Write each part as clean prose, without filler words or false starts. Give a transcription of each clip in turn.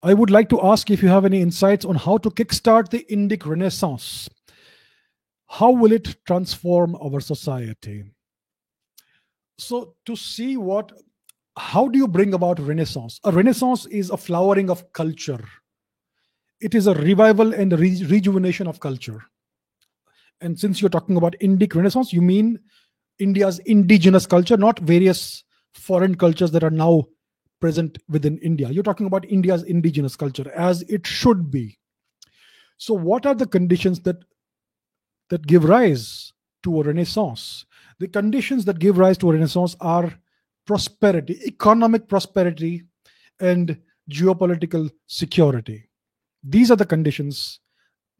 I would like to ask if you have any insights on how to kickstart the Indic Renaissance. How will it transform our society? So, to see how do you bring about Renaissance? A Renaissance is a flowering of culture. It is a revival and a rejuvenation of culture. And since you're talking about Indic Renaissance, you mean India's indigenous culture, not various foreign cultures that are now present within India. You're talking about India's indigenous culture as it should be. So, what are the conditions that give rise to a renaissance? The conditions that give rise to a renaissance are prosperity, economic prosperity, and geopolitical security. These are the conditions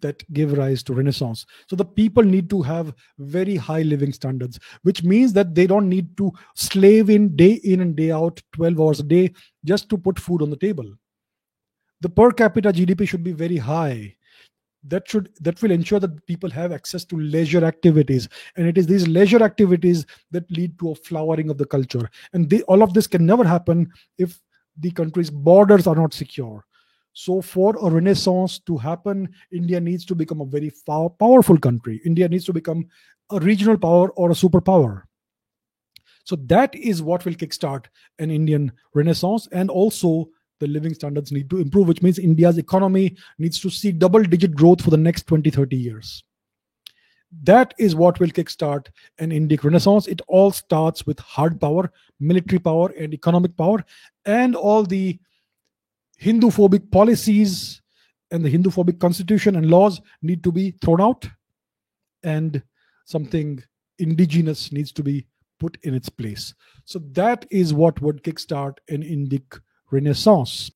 that give rise to renaissance. So the people need to have very high living standards, which means that they don't need to slave in and day out 12 hours a day just to put food on the table. The per capita GDP should be very high. That will ensure that people have access to leisure activities, and it is these leisure activities that lead to a flowering of the culture. And all of this can never happen if the country's borders are not secure. So for a renaissance to happen, India needs to become a very powerful country. India needs to become a regional power or a superpower. So that is what will kickstart an Indian renaissance. And also the living standards need to improve, which means India's economy needs to see double digit growth for the next 20, 30 years. That is what will kickstart an Indic renaissance. It all starts with hard power, military power, and economic power, and all the Hindu phobic policies and the Hindu phobic constitution and laws need to be thrown out, and something indigenous needs to be put in its place. So that is what would kickstart an Indic renaissance.